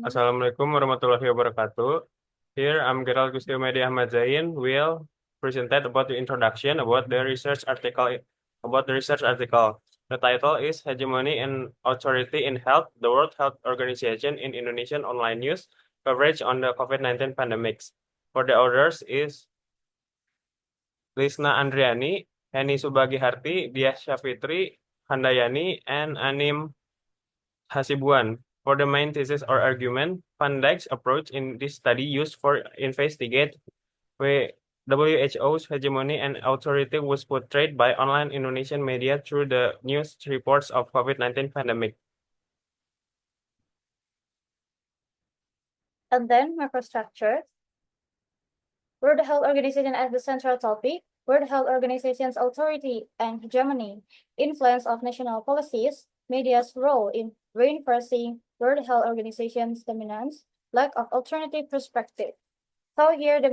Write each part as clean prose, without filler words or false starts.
Assalamualaikum warahmatullahi wabarakatuh. Here I'm Gerrald Gusti Humaidi Ahmad Zain will present about the introduction about the research article. The title is Hegemony and Authority in Health, the World Health Organization in Indonesian Online News Coverage on the COVID-19 Pandemics. For the authors is Lisna Andriani, Heni Subagiharti, Dias Syafitri, Handayani, and Anim Hasibuan. For the main thesis or argument, Van Dijk's approach in this study used for investigate where WHO's hegemony and authority was portrayed by online Indonesian media through the news reports of COVID-19 pandemic. And then microstructure. World Health Organization as the central topic. World Health Organization's authority and hegemony, influence of national policies, media's role in reinforcing World Health Organization's dominance, lack of alternative perspective. So here the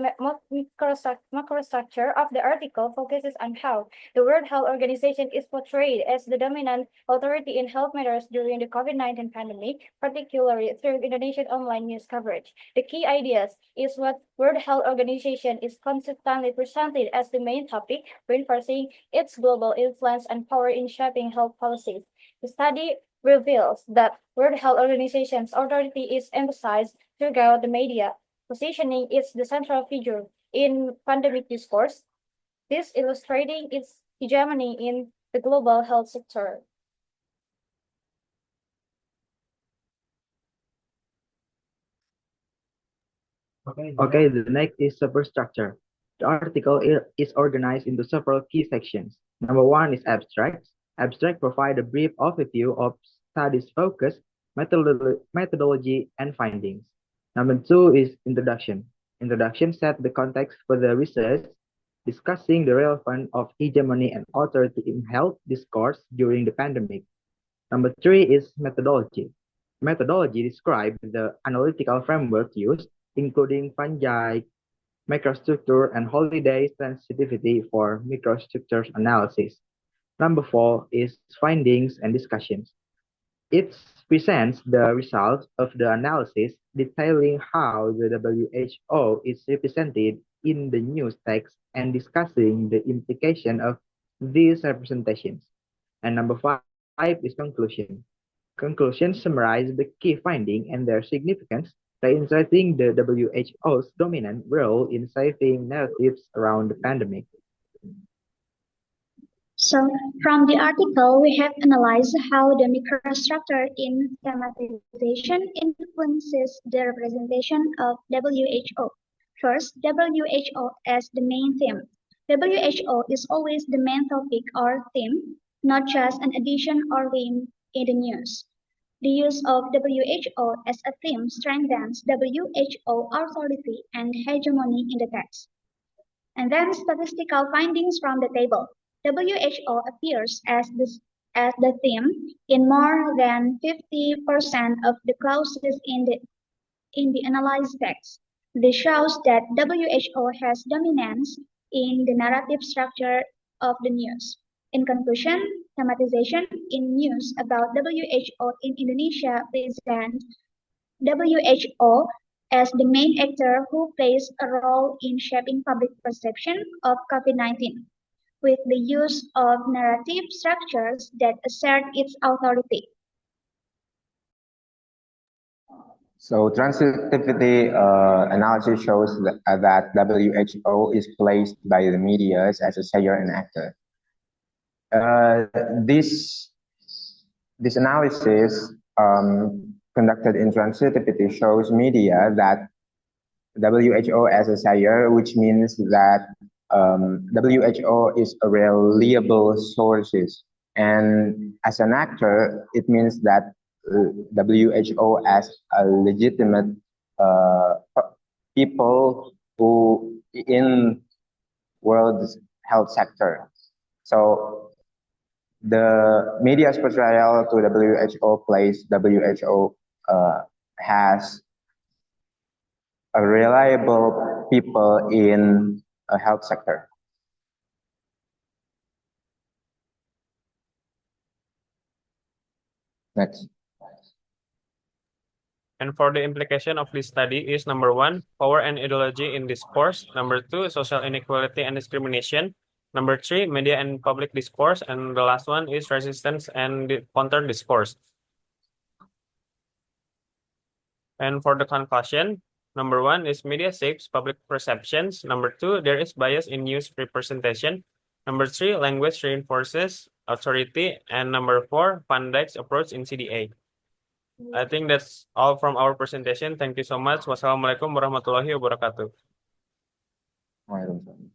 macrostructure of the article focuses on how the World Health Organization is portrayed as the dominant authority in health matters during the COVID-19 pandemic, particularly through Indonesian online news coverage. The key ideas is what World Health Organization is consistently presented as the main topic, reinforcing its global influence and power in shaping health policies. The study reveals that World Health Organization's authority is emphasized throughout the media, positioning is the central figure in pandemic discourse, this illustrating its hegemony in the global health sector. Okay, the next is superstructure. The article is organized into several key sections. Number one is abstracts. Abstract provide a brief overview of studies focus, methodology, and findings. Number two is introduction. Introduction set the context for the research, discussing the relevance of hegemony and authority in health discourse during the pandemic. Number three is methodology. Methodology describes the analytical framework used, including Van Dijck, microstructure, and Holliday sensitivity for microstructure analysis. Number four is findings and discussions. It presents the results of the analysis, detailing how the WHO is represented in the news text and discussing the implication of these representations. And number five is conclusion. Conclusions summarize the key findings and their significance, reiterating the WHO's dominant role in shaping narratives around the pandemic. So, from the article, we have analyzed how the microstructure in thematization influences the representation of WHO. First, WHO as the main theme. WHO is always the main topic or theme, not just an addition or limb in the news. The use of WHO as a theme strengthens WHO authority and hegemony in the text. And then statistical findings from the table. WHO appears as the theme in more than 50% of the clauses in the analyzed text. This shows that WHO has dominance in the narrative structure of the news. In conclusion, thematization in news about WHO in Indonesia presents WHO as the main actor who plays a role in shaping public perception of COVID-19, with the use of narrative structures that assert its authority. So transitivity analysis shows that WHO is placed by the media as a sayer and actor. This analysis conducted in transitivity shows media that WHO as a sayer, which means that WHO is a reliable sources, and as an actor, it means that WHO as a legitimate people who in world health sector. So the media's portrayal to WHO place WHO has a reliable people in a health sector. Next. And for the implication of this study is number 1, power and ideology in discourse. Number 2, social inequality and discrimination. Number 3, media and public discourse. And the last one is resistance and counter discourse. And for the conclusion, number 1 is media shapes public perceptions. Number 2, there is bias in news representation. Number 3, language reinforces authority. And number 4, Van Dijk's approach in CDA. I think that's all from our presentation. Thank you so much. Wassalamualaikum warahmatullahi wabarakatuh. Waalaikumsalam.